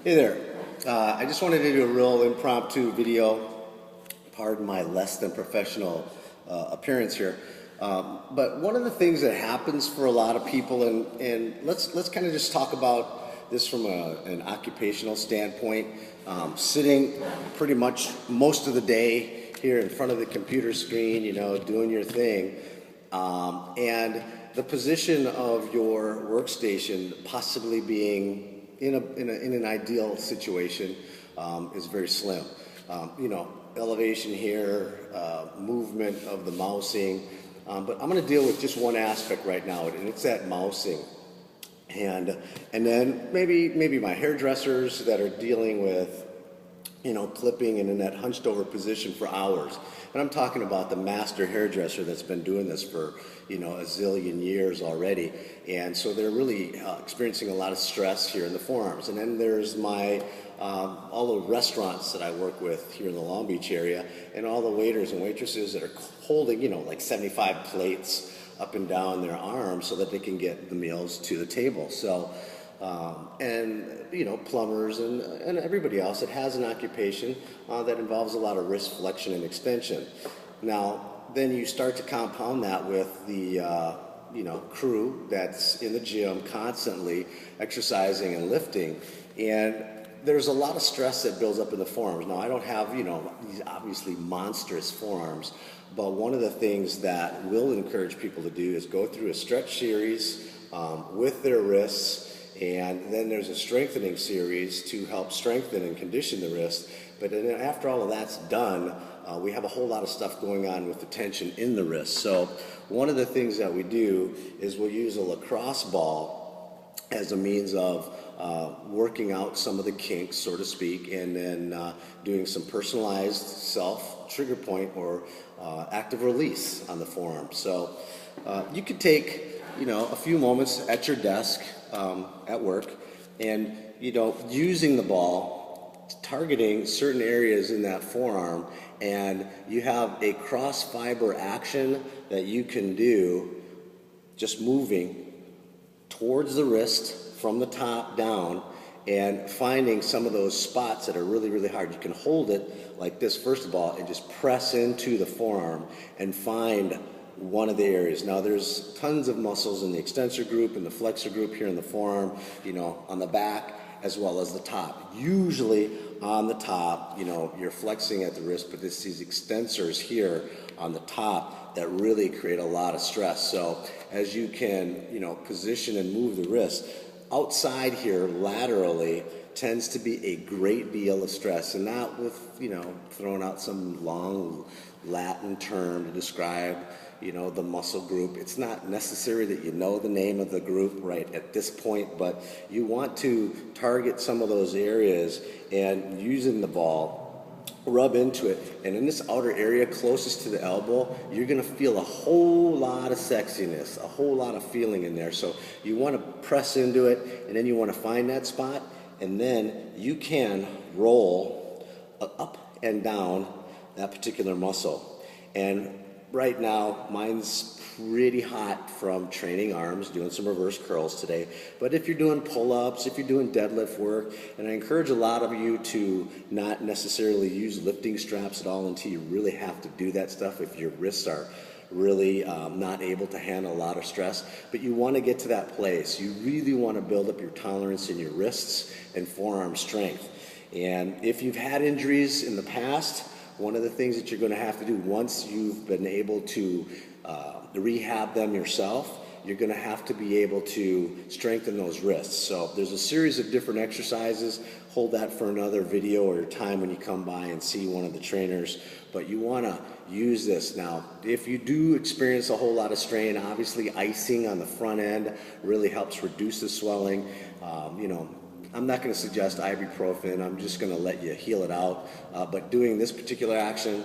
Hey there. I just wanted to do a real impromptu video. Pardon my less than professional appearance here. But one of the things that happens for a lot of people, and let's kind of just talk about this from an occupational standpoint. Sitting pretty much most of the day here in front of the computer screen, doing your thing, and the position of your workstation possibly being in an ideal situation is very slim. Elevation here, movement of the mousing, but I'm going to deal with just one aspect right now, and it's that mousing. And then maybe my hairdressers that are dealing with clipping and in that hunched over position for hours. And I'm talking about the master hairdresser that's been doing this for, a zillion years already. And so they're really experiencing a lot of stress here in the forearms. And then there's my, all the restaurants that I work with here in the Long Beach area, and all the waiters and waitresses that are holding, like 75 plates up and down their arms so that they can get the meals to the table. So, plumbers and everybody else that has an occupation that involves a lot of wrist flexion and extension. Now, then you start to compound that with the crew that's in the gym constantly exercising and lifting, and there's a lot of stress that builds up in the forearms. Now, I don't have these obviously monstrous forearms, but one of the things that will encourage people to do is go through a stretch series with their wrists. And then there's a strengthening series to help strengthen and condition the wrist. But then after all of that's done, we have a whole lot of stuff going on with the tension in the wrist. So one of the things that we do is we'll use a lacrosse ball as a means of working out some of the kinks, so to speak, and then doing some personalized self trigger point or active release on the forearm. So you could take a few moments at your desk at work, and using the ball, targeting certain areas in that forearm, and you have a cross fiber action that you can do, just moving towards the wrist from the top down and finding some of those spots that are really, really hard. You can hold it like this, first of all, and just press into the forearm and find one of the areas. Now, there's tons of muscles in the extensor group and the flexor group here in the forearm, on the back as well as the top. Usually on the top, you're flexing at the wrist, but it's these extensors here on the top that really create a lot of stress. So as you can, position and move the wrist, outside here laterally tends to be a great deal of stress, and not with, throwing out some long Latin term to describe the muscle group. It's not necessary that you know the name of the group right at this point, but you want to target some of those areas and using the ball, rub into it. And in this outer area closest to the elbow, you're going to feel a whole lot of sexiness, a whole lot of feeling in there. So you want to press into it, and then you want to find that spot, and then you can roll up and down that particular muscle. And right now, mine's pretty hot from training arms, doing some reverse curls today. But if you're doing pull-ups, if you're doing deadlift work, and I encourage a lot of you to not necessarily use lifting straps at all until you really have to do that stuff if your wrists are really not able to handle a lot of stress. But you want to get to that place. You really want to build up your tolerance in your wrists and forearm strength. And if you've had injuries in the past, one of the things that you're going to have to do once you've been able to rehab them yourself, you're going to have to be able to strengthen those wrists. So there's a series of different exercises. Hold that for another video or time when you come by and see one of the trainers. But you want to use this. Now, if you do experience a whole lot of strain, obviously icing on the front end really helps reduce the swelling. I'm not going to suggest ibuprofen. I'm just going to let you heal it out. But doing this particular action,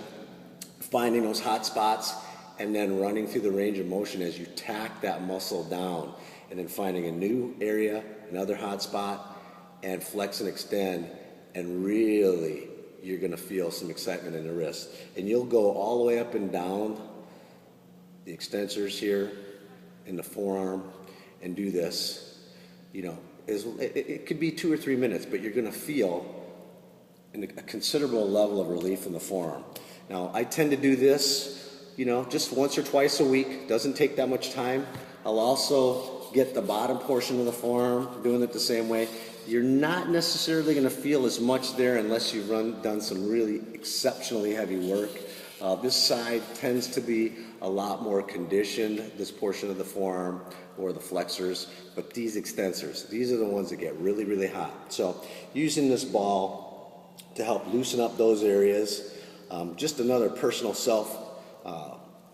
finding those hot spots, and then running through the range of motion as you tack that muscle down, and then finding a new area, another hot spot, and flex and extend, and really you're going to feel some excitement in the wrist. And you'll go all the way up and down the extensors here in the forearm and do this, it could be 2 or 3 minutes, but you're going to feel a considerable level of relief in the forearm. Now, I tend to do this, just once or twice a week. Doesn't take that much time. I'll also get the bottom portion of the forearm, doing it the same way. You're not necessarily going to feel as much there unless you've done some really exceptionally heavy work. This side tends to be a lot more conditioned, this portion of the forearm or the flexors, but these extensors, these are the ones that get really, really hot. So using this ball to help loosen up those areas, just another personal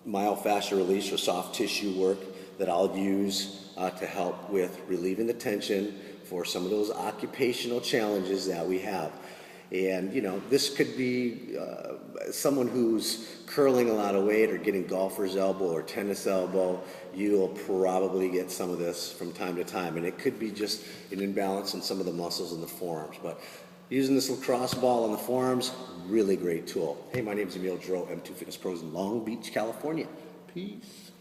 myofascial release or soft tissue work that I'll use to help with relieving the tension for some of those occupational challenges that we have. And this could be someone who's curling a lot of weight or getting golfer's elbow or tennis elbow. You'll probably get some of this from time to time, and it could be just an imbalance in some of the muscles in the forearms. But using this lacrosse ball on the forearms, really great tool. Hey, my name is Emile Jarreau, M2 Fitness Pros in Long Beach, California. Peace.